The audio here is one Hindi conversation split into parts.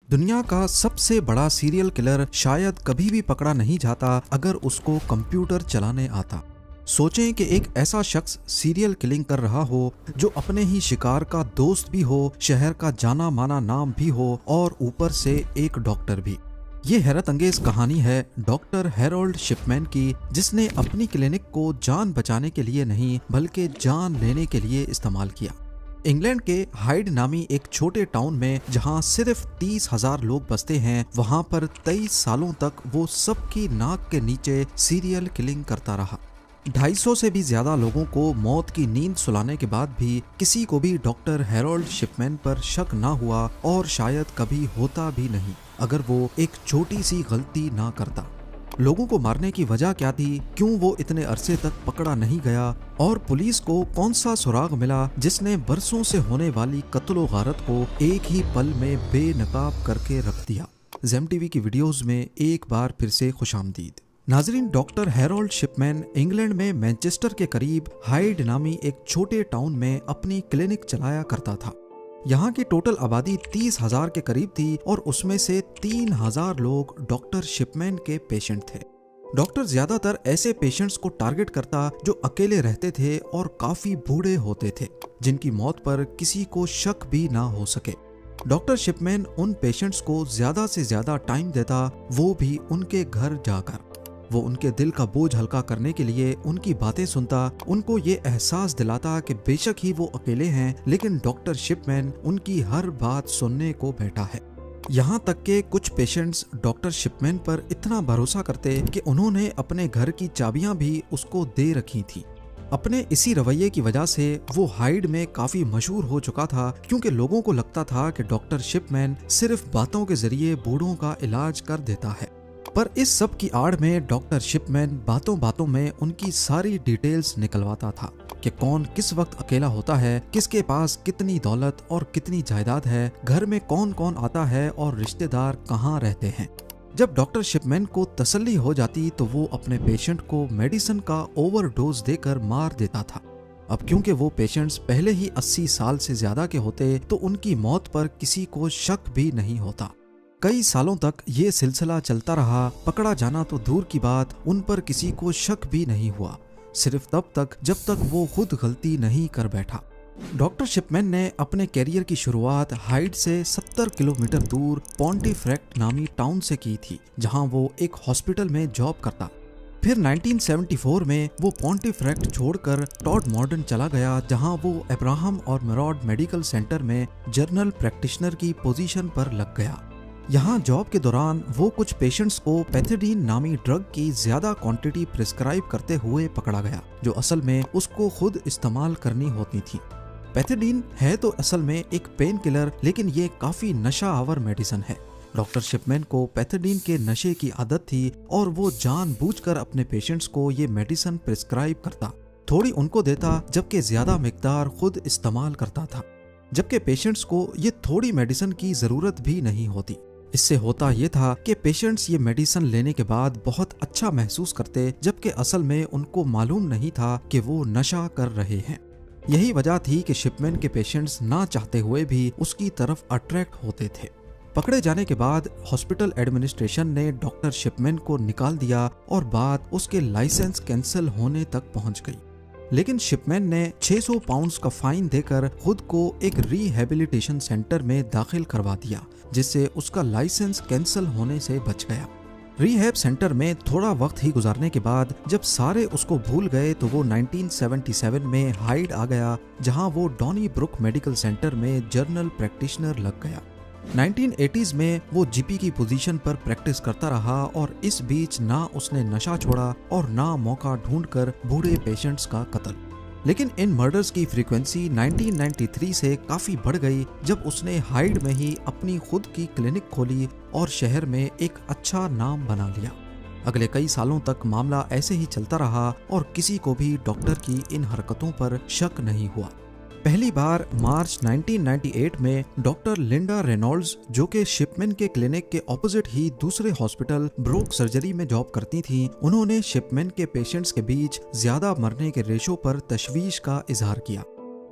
दुनिया का सबसे बड़ा सीरियल किलर शायद कभी भी पकड़ा नहीं जाता अगर उसको कंप्यूटर चलाने आता। सोचें कि एक ऐसा शख्स सीरियल किलिंग कर रहा हो जो अपने ही शिकार का दोस्त भी हो, शहर का जाना माना नाम भी हो और ऊपर से एक डॉक्टर भी। ये हैरत अंगेज कहानी है डॉक्टर हैरोल्ड शिपमैन की, जिसने अपनी क्लिनिक को जान बचाने के लिए नहीं बल्कि जान लेने के लिए इस्तेमाल किया। इंग्लैंड के हाइड नामी एक छोटे टाउन में जहां सिर्फ 30,000 लोग बसते हैं, वहां पर 23 सालों तक वो सबकी नाक के नीचे सीरियल किलिंग करता रहा। 250 से भी ज्यादा लोगों को मौत की नींद सुलाने के बाद भी किसी को भी डॉक्टर हैरोल्ड शिपमैन पर शक ना हुआ और शायद कभी होता भी नहीं अगर वो एक छोटी सी गलती ना करता। लोगों को मारने की वजह क्या थी, क्यों वो इतने अरसे तक पकड़ा नहीं गया और पुलिस को कौन सा सुराग मिला जिसने बरसों से होने वाली कत्ल गारत को एक ही पल में बेनकाब करके रख दिया। ज़ेम टीवी की वीडियोस में एक बार फिर से खुशामदीद। नाजरीन, डॉक्टर हैरोल्ड शिपमैन इंग्लैंड में मैनचेस्टर के करीब हाइड नामी एक छोटे टाउन में अपनी क्लिनिक चलाया करता था। यहाँ की टोटल आबादी 30,000 के करीब थी और उसमें से 3,000 लोग डॉक्टर शिपमैन के पेशेंट थे। डॉक्टर ज्यादातर ऐसे पेशेंट्स को टारगेट करता जो अकेले रहते थे और काफी बूढ़े होते थे, जिनकी मौत पर किसी को शक भी ना हो सके। डॉक्टर शिपमैन उन पेशेंट्स को ज्यादा से ज्यादा टाइम देता, वो भी उनके घर जाकर। वो उनके दिल का बोझ हल्का करने के लिए उनकी बातें सुनता, उनको ये एहसास दिलाता कि बेशक ही वो अकेले हैं, लेकिन डॉक्टर शिपमैन उनकी हर बात सुनने को बैठा है। यहाँ तक के कुछ पेशेंट्स डॉक्टर शिपमैन पर इतना भरोसा करते कि उन्होंने अपने घर की चाबियां भी उसको दे रखी थी। अपने इसी रवैये की वजह से वो हाइड में काफी मशहूर हो चुका था, क्योंकि लोगों को लगता था कि डॉक्टर शिपमैन सिर्फ बातों के जरिए बूढ़ों का इलाज कर देता है। पर इस सब की आड़ में डॉक्टर शिपमैन बातों बातों में उनकी सारी डिटेल्स निकलवाता था कि कौन किस वक्त अकेला होता है, किसके पास कितनी दौलत और कितनी जायदाद है, घर में कौन कौन आता है और रिश्तेदार कहाँ रहते हैं। जब डॉक्टर शिपमैन को तसल्ली हो जाती तो वो अपने पेशेंट को मेडिसिन का ओवरडोज देकर मार देता था। अब क्योंकि वो पेशेंट्स पहले ही 80 साल से ज्यादा के होते तो उनकी मौत पर किसी को शक भी नहीं होता। कई सालों तक ये सिलसिला चलता रहा। पकड़ा जाना तो दूर की बात, उन पर किसी को शक भी नहीं हुआ, सिर्फ तब तक जब तक वो खुद गलती नहीं कर बैठा। डॉक्टर शिपमैन ने अपने कैरियर की शुरुआत हाइड से 70 किलोमीटर दूर पॉन्टीफ्रेक्ट नामी टाउन से की थी, जहां वो एक हॉस्पिटल में जॉब करता। फिर 1974 में वो पॉन्टीफ्रेक्ट छोड़कर टॉडमॉर्टन चला गया, जहां वो अब्राहम और मेरॉड मेडिकल सेंटर में जनरल प्रैक्टिशनर की पोजीशन पर लग गया। यहाँ जॉब के दौरान वो कुछ पेशेंट्स को पैथेडीन नामी ड्रग की ज्यादा क्वांटिटी प्रिस्क्राइब करते हुए पकड़ा गया, जो असल में उसको खुद इस्तेमाल करनी होती थी। पैथेडीन है तो असल में एक पेन किलर, लेकिन ये काफी नशा आवर मेडिसिन है। डॉक्टर शिपमैन को पैथेडीन के नशे की आदत थी और वो जानबूझकर अपने पेशेंट्स को ये मेडिसिन प्रिस्क्राइब करता। थोड़ी उनको देता जबकि ज्यादा मिकदार खुद इस्तेमाल करता था, जबकि पेशेंट्स को ये थोड़ी मेडिसिन की जरूरत भी नहीं होती। इससे होता ये था कि पेशेंट्स ये मेडिसिन लेने के बाद बहुत अच्छा महसूस करते, जबकि असल में उनको मालूम नहीं था कि वो नशा कर रहे हैं। यही वजह थी कि शिपमैन के पेशेंट्स ना चाहते हुए भी उसकी तरफ अट्रैक्ट होते थे। पकड़े जाने के बाद हॉस्पिटल एडमिनिस्ट्रेशन ने डॉक्टर शिपमैन को निकाल दिया और बात उसके लाइसेंस कैंसिल होने तक पहुंच गई। लेकिन शिपमैन ने 600 पाउंड्स का फाइन देकर खुद को एक रिहेबिलिटेशन सेंटर में दाखिल करवा दिया, जिससे उसका लाइसेंस कैंसिल होने से बच गया। रिहैब सेंटर में थोड़ा वक्त ही गुजारने के बाद जब सारे उसको भूल गए तो वो 1977 में हाइड आ गया, जहां वो डॉनी ब्रुक मेडिकल सेंटर में जनरल प्रैक्टिशनर लग गया। 1980s में वो जीपी की पोजीशन पर प्रैक्टिस करता रहा और इस बीच ना उसने नशा छोड़ा और ना मौका ढूंढकर बूढ़े पेशेंट्स का कत्ल। लेकिन इन मर्डर्स की फ्रीक्वेंसी 1993 से काफी बढ़ गई, जब उसने हाइड में ही अपनी खुद की क्लिनिक खोली और शहर में एक अच्छा नाम बना लिया। अगले कई सालों तक मामला ऐसे ही चलता रहा और किसी को भी डॉक्टर की इन हरकतों पर शक नहीं हुआ। पहली बार मार्च 1998 में डॉक्टर लिंडा रेनॉल्ड्स, जो कि शिपमैन के क्लिनिक के ऑपोजिट ही दूसरे हॉस्पिटल ब्रोक सर्जरी में जॉब करती थीं, उन्होंने शिपमैन के पेशेंट्स के बीच ज्यादा मरने के रेशो पर तशवीश का इजहार किया।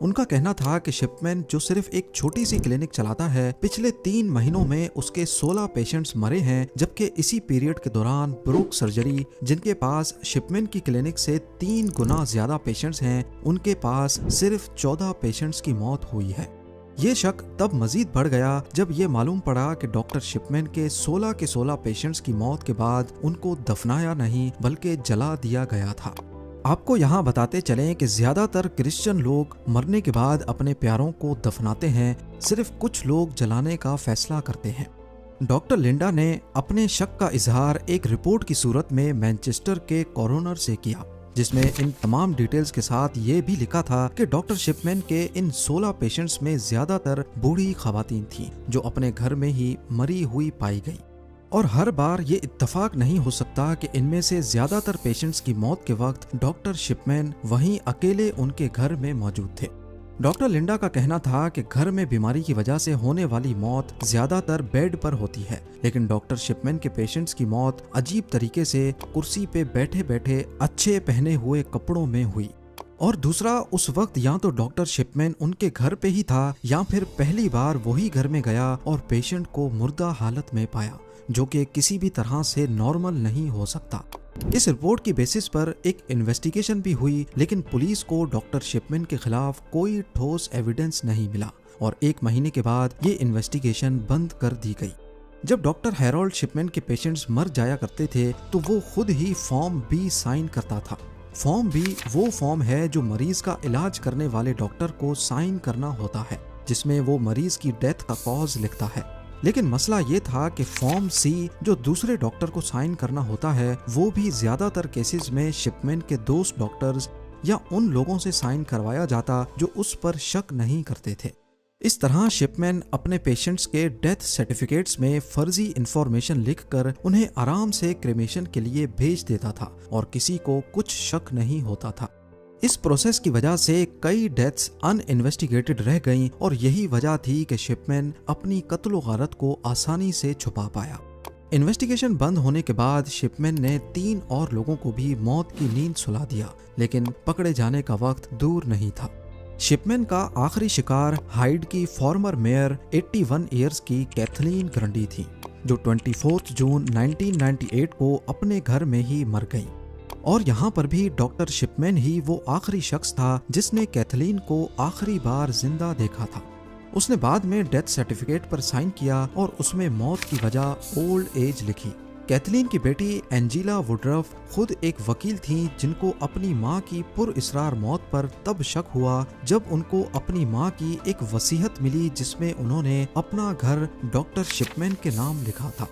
उनका कहना था कि शिपमैन जो सिर्फ एक छोटी सी क्लिनिक चलाता है, पिछले 3 महीनों में उसके 16 पेशेंट्स मरे हैं, जबकि इसी पीरियड के दौरान ब्रूक सर्जरी, जिनके पास शिपमैन की क्लिनिक से 3 गुना ज्यादा पेशेंट्स हैं, उनके पास सिर्फ 14 पेशेंट्स की मौत हुई है। ये शक तब मजीद बढ़ गया जब ये मालूम पड़ा कि डॉक्टर शिपमैन के 16 के 16 पेशेंट्स की मौत के बाद उनको दफनाया नहीं बल्कि जला दिया गया था। आपको यहाँ बताते चलें कि ज्यादातर क्रिश्चियन लोग मरने के बाद अपने प्यारों को दफनाते हैं, सिर्फ कुछ लोग जलाने का फैसला करते हैं। डॉक्टर लिंडा ने अपने शक का इजहार एक रिपोर्ट की सूरत में मैनचेस्टर के कोरोनर से किया, जिसमें इन तमाम डिटेल्स के साथ ये भी लिखा था कि डॉक्टर शिपमैन के इन 16 पेशेंट्स में ज्यादातर बूढ़ी खवातीन थीं जो अपने घर में ही मरी हुई पाई गई। और हर बार ये इत्तफाक नहीं हो सकता कि इनमें से ज्यादातर पेशेंट्स की मौत के वक्त डॉक्टर शिपमैन वहीं अकेले उनके घर में मौजूद थे। डॉक्टर लिंडा का कहना था कि घर में बीमारी की वजह से होने वाली मौत ज्यादातर बेड पर होती है, लेकिन डॉक्टर शिपमैन के पेशेंट्स की मौत अजीब तरीके से कुर्सी पे बैठे बैठे अच्छे पहने हुए कपड़ों में हुई। और दूसरा, उस वक्त या तो डॉक्टर शिपमैन उनके घर पे ही था या फिर पहली बार वही घर में गया और पेशेंट को मुर्दा हालत में पाया, जो कि किसी भी तरह से नॉर्मल नहीं हो सकता। इस रिपोर्ट की बेसिस पर एक इन्वेस्टिगेशन भी हुई, लेकिन पुलिस को डॉक्टर शिपमैन के खिलाफ कोई ठोस एविडेंस नहीं मिला और 1 महीने के बाद ये इन्वेस्टिगेशन बंद कर दी गई। जब डॉक्टर हैरोल्ड शिपमैन के पेशेंट्स मर जाया करते थे तो वो खुद ही फॉर्म बी साइन करता था। फॉर्म बी वो फॉर्म है जो मरीज का इलाज करने वाले डॉक्टर को साइन करना होता है, जिसमें वो मरीज की डेथ का कॉज लिखता है। लेकिन मसला ये था कि फॉर्म सी जो दूसरे डॉक्टर को साइन करना होता है, वो भी ज्यादातर केसेस में शिपमैन के दोस्त डॉक्टर्स या उन लोगों से साइन करवाया जाता जो उस पर शक नहीं करते थे। इस तरह शिपमैन अपने पेशेंट्स के डेथ सर्टिफिकेट्स में फर्जी इंफॉर्मेशन लिखकर उन्हें आराम से क्रेमेशन के लिए भेज देता था और किसी को कुछ शक नहीं होता था। इस प्रोसेस की वजह से कई डेथ्स अनइन्वेस्टिगेटेड रह गईं और यही वजह थी कि शिपमैन अपनी कत्ल गारत को आसानी से छुपा पाया। इन्वेस्टिगेशन बंद होने के बाद शिपमैन ने 3 और लोगों को भी मौत की नींद सुला दिया, लेकिन पकड़े जाने का वक्त दूर नहीं था। शिपमैन का आखिरी शिकार हाइड की फॉर्मर मेयर 81 ईयर्स की कैथलीन ग्रंडी थी, जो 24 जून 1998 को अपने घर में ही मर गई। और यहाँ पर भी डॉक्टर शिपमैन ही वो आखिरी शख्स था जिसने कैथलीन को आखिरी बार जिंदा देखा था। उसने बाद में डेथ सर्टिफिकेट पर साइन किया और उसमें मौत की वजह ओल्ड एज लिखी। कैथलीन की बेटी एंजेला वुडरफ खुद एक वकील थी जिनको अपनी मां की पुरइसरार मौत पर तब शक हुआ जब उनको अपनी मां की एक वसीयत मिली जिसमें उन्होंने अपना घर डॉक्टर शिपमैन के नाम लिखा था।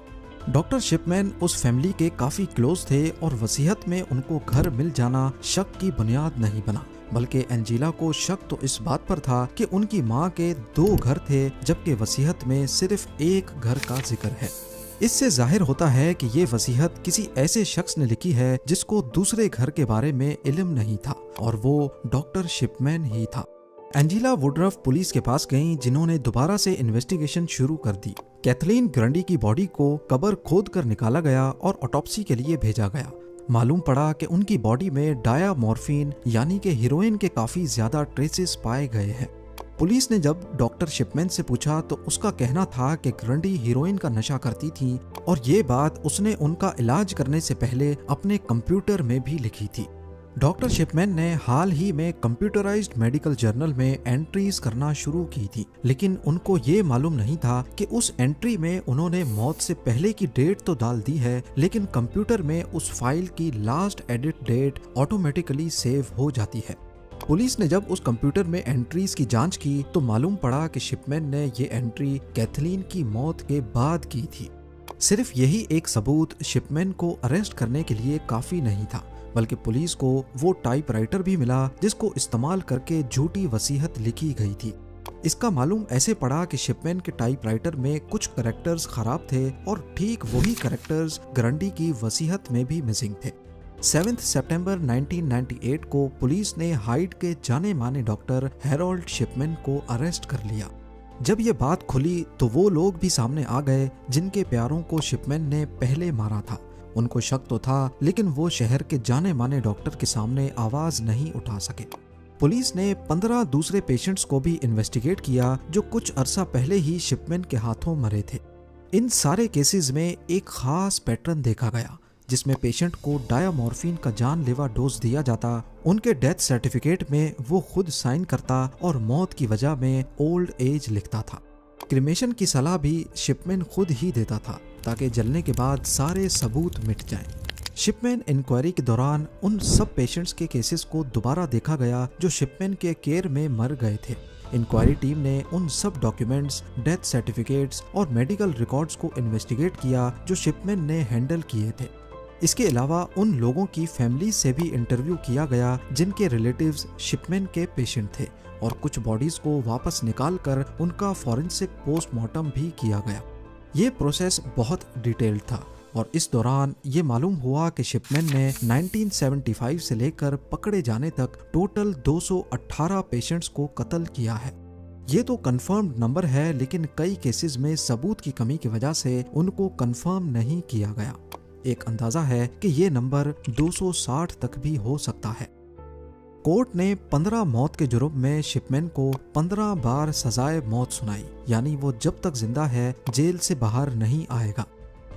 डॉक्टर शिपमैन उस फैमिली के काफी क्लोज थे और वसीयत में उनको घर मिल जाना शक की बुनियाद नहीं बना, बल्कि एंजेला को शक तो इस बात पर था कि उनकी मां के 2 घर थे जबकि वसीयत में सिर्फ एक घर का जिक्र है। इससे जाहिर होता है कि ये वसीयत किसी ऐसे शख्स ने लिखी है जिसको दूसरे घर के बारे में इल्म नहीं था और वो डॉक्टर शिपमैन ही था। एंजेला वुडरफ पुलिस के पास गईं, जिन्होंने दोबारा से इन्वेस्टिगेशन शुरू कर दी। कैथलीन ग्रंडी की बॉडी को कब्र खोद कर निकाला गया और ऑटोप्सी के लिए भेजा गया। मालूम पड़ा कि उनकी बॉडी में डायामॉर्फिन यानी कि हीरोइन के काफी ज्यादा ट्रेसेस पाए गए हैं। पुलिस ने जब डॉक्टर शिपमैन से पूछा तो उसका कहना था कि ग्रंडी हीरोइन का नशा करती थी और ये बात उसने उनका इलाज करने से पहले अपने कंप्यूटर में भी लिखी थी। डॉक्टर शिपमैन ने हाल ही में कंप्यूटराइज्ड मेडिकल जर्नल में एंट्रीज करना शुरू की थी, लेकिन उनको ये मालूम नहीं था कि उस एंट्री में उन्होंने मौत से पहले की डेट तो डाल दी है, लेकिन कंप्यूटर में उस फाइल की last edit date automatically save हो जाती है। पुलिस ने जब उस कंप्यूटर में एंट्रीज की जांच की तो मालूम पड़ा कि शिपमैन ने ये एंट्री कैथलीन की मौत के बाद की थी। सिर्फ यही एक सबूत शिपमैन को अरेस्ट करने के लिए काफी नहीं था, बल्कि पुलिस को वो टाइपराइटर भी मिला जिसको इस्तेमाल करके झूठी वसीयत लिखी गई थी। इसका मालूम ऐसे पड़ा कि शिपमैन के टाइपराइटर में कुछ कैरेक्टर्स खराब थे और ठीक वही कैरेक्टर्स ग्रंडी की वसीयत में भी मिसिंग थे। 7 सितंबर 1998 को पुलिस ने हाइड के जाने माने डॉक्टर हैरोल्ड शिपमैन को अरेस्ट कर लिया। जब ये बात खुली तो वो लोग भी सामने आ गए जिनके प्यारों को शिपमैन ने पहले मारा था। उनको शक तो था, लेकिन वो शहर के जाने माने डॉक्टर के सामने आवाज नहीं उठा सके। पुलिस ने 15 दूसरे पेशेंट्स को भी इन्वेस्टिगेट किया जो कुछ अरसा पहले ही शिपमैन के हाथों मरे थे। इन सारे केसेस में एक खास पैटर्न देखा गया जिसमें पेशेंट को डायामॉर्फिन का जानलेवा डोज दिया जाता, उनके डेथ सर्टिफिकेट में वो खुद साइन करता और मौत की वजह में ओल्ड एज लिखता था। क्रिमेशन की सलाह भी शिपमैन खुद ही देता था ताकि जलने के बाद सारे सबूत मिट जाएं। शिपमैन इंक्वायरी के दौरान उन सब पेशेंट्स के केसेस को दोबारा देखा गया जो शिपमैन के केयर में मर गए थे। इंक्वायरी टीम ने उन सब डॉक्यूमेंट्स, डेथ सर्टिफिकेट्स और मेडिकल रिकॉर्ड्स को इन्वेस्टिगेट किया जो शिपमैन ने हैंडल किए थे। इसके अलावा उन लोगों की फैमिली से भी इंटरव्यू किया गया जिनके रिलेटिव्स शिपमैन के पेशेंट थे और कुछ बॉडीज को वापस निकाल कर उनका फॉरेंसिक पोस्टमार्टम भी किया गया। ये प्रोसेस बहुत डिटेल्ड था और इस दौरान ये मालूम हुआ कि शिपमैन ने 1975 से लेकर पकड़े जाने तक टोटल 218 पेशेंट्स को कत्ल किया है। ये तो कंफर्म्ड नंबर है, लेकिन कई केसेस में सबूत की कमी की वजह से उनको कंफर्म नहीं किया गया। एक अंदाजा है कि ये नंबर 260 तक भी हो सकता है। कोर्ट ने 15 मौत के जुर्म में शिपमैन को 15 बार सजाए मौत सुनाई, यानी वो जब तक जिंदा है जेल से बाहर नहीं आएगा।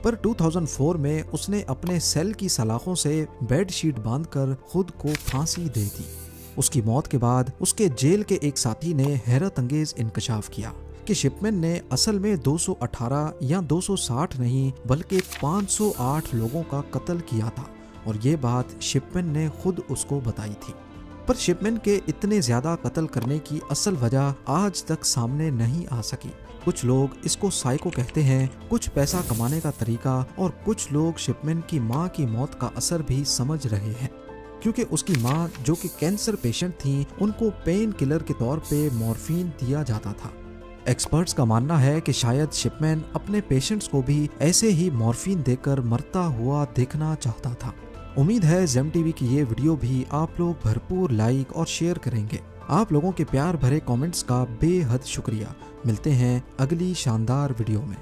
पर 2004 में उसने अपने सेल की सलाखों से बेडशीट बांधकर खुद को फांसी दे दी। उसकी मौत के बाद उसके जेल के एक साथी ने हैरत अंगेज इंकशाफ किया कि शिपमैन ने असल में 218 या 260 नहीं बल्कि 508 लोगों का कत्ल किया था और ये बात शिपमैन ने खुद उसको बताई थी। पर शिपमैन के इतने ज्यादा कत्ल करने की असल वजह आज तक सामने नहीं आ सकी। कुछ लोग इसको साइको कहते हैं, कुछ पैसा कमाने का तरीका और कुछ लोग शिपमैन की माँ की मौत का असर भी समझ रहे हैं, क्योंकि उसकी माँ जो कि कैंसर पेशेंट थी उनको पेन किलर के तौर पे मॉर्फिन दिया जाता था। एक्सपर्ट्स का मानना है कि शायद शिपमैन अपने पेशेंट्स को भी ऐसे ही मॉर्फिन देकर मरता हुआ देखना चाहता था। उम्मीद है जेम टीवी की ये वीडियो भी आप लोग भरपूर लाइक और शेयर करेंगे। आप लोगों के प्यार भरे कमेंट्स का बेहद शुक्रिया। मिलते हैं अगली शानदार वीडियो में।